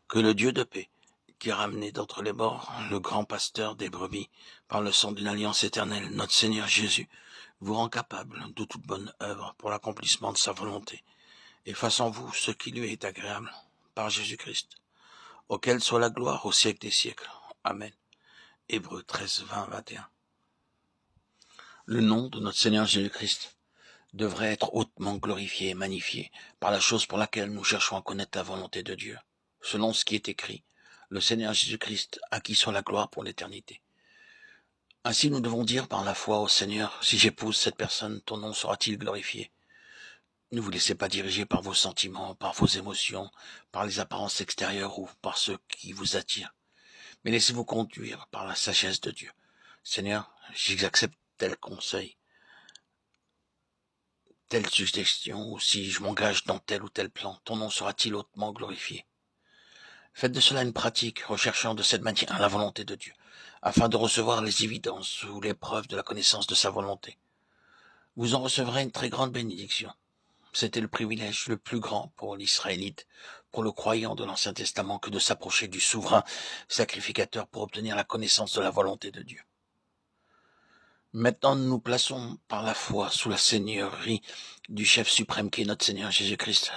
Que le Dieu de paix, qui a ramené d'entre les morts le grand pasteur des brebis par le sang d'une alliance éternelle, notre Seigneur Jésus, vous rend capable de toute bonne œuvre pour l'accomplissement de sa volonté, et fasse en vous ce qui lui est agréable, par Jésus-Christ, auquel soit la gloire au siècle des siècles. Amen. Hébreux 13, 20, 21. Le nom de notre Seigneur Jésus-Christ devrait être hautement glorifié et magnifié par la chose pour laquelle nous cherchons à connaître la volonté de Dieu. Selon ce qui est écrit, le Seigneur Jésus-Christ, à qui soit la gloire pour l'éternité. Ainsi nous devons dire par la foi au Seigneur, si j'épouse cette personne, ton nom sera-t-il glorifié? Ne vous laissez pas diriger par vos sentiments, par vos émotions, par les apparences extérieures ou par ceux qui vous attirent, mais laissez-vous conduire par la sagesse de Dieu. Seigneur, j'accepte tel conseil, telle suggestion, ou si je m'engage dans tel ou tel plan, ton nom sera-t-il hautement glorifié? Faites de cela une pratique, recherchant de cette manière la volonté de Dieu, afin de recevoir les évidences ou les preuves de la connaissance de sa volonté. Vous en recevrez une très grande bénédiction. C'était le privilège le plus grand pour l'Israélite, pour le croyant de l'Ancien Testament, que de s'approcher du souverain sacrificateur pour obtenir la connaissance de la volonté de Dieu. Maintenant, nous nous plaçons par la foi sous la seigneurie du chef suprême qui est notre Seigneur Jésus-Christ.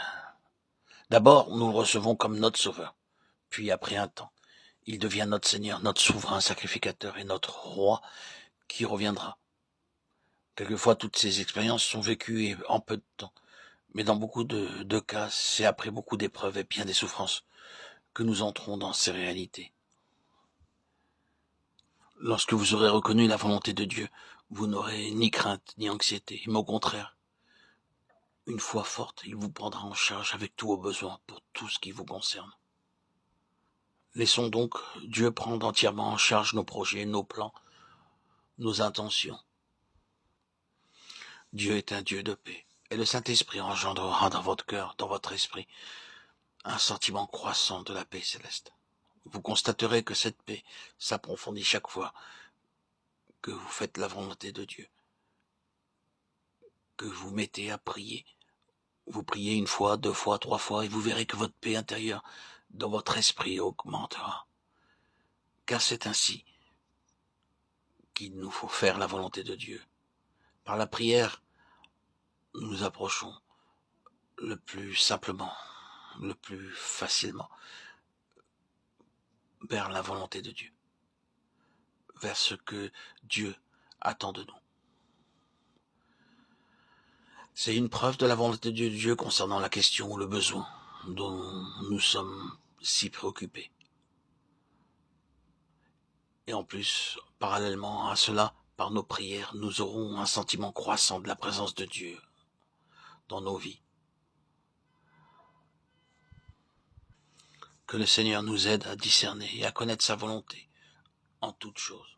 D'abord, nous le recevons comme notre sauveur, puis après un temps, il devient notre Seigneur, notre souverain sacrificateur et notre roi qui reviendra. Quelquefois, toutes ces expériences sont vécues en peu de temps. Mais dans beaucoup de cas, c'est après beaucoup d'épreuves et bien des souffrances que nous entrons dans ces réalités. Lorsque vous aurez reconnu la volonté de Dieu, vous n'aurez ni crainte ni anxiété, mais au contraire, une foi forte, il vous prendra en charge avec tous vos besoins pour tout ce qui vous concerne. Laissons donc Dieu prendre entièrement en charge nos projets, nos plans, nos intentions. Dieu est un Dieu de paix, et le Saint-Esprit engendrera dans votre cœur, dans votre esprit, un sentiment croissant de la paix céleste. Vous constaterez que cette paix s'approfondit chaque fois que vous faites la volonté de Dieu, que vous mettez à prier. Vous priez une fois, deux fois, trois fois, et vous verrez que votre paix intérieure dans votre esprit augmentera. Car c'est ainsi qu'il nous faut faire la volonté de Dieu. Par la prière, nous nous approchons le plus simplement, le plus facilement vers la volonté de Dieu, vers ce que Dieu attend de nous. C'est une preuve de la volonté de Dieu concernant la question ou le besoin dont nous sommes si préoccupés. Et en plus, parallèlement à cela, par nos prières, nous aurons un sentiment croissant de la présence de Dieu dans nos vies. Que le Seigneur nous aide à discerner et à connaître sa volonté en toutes choses.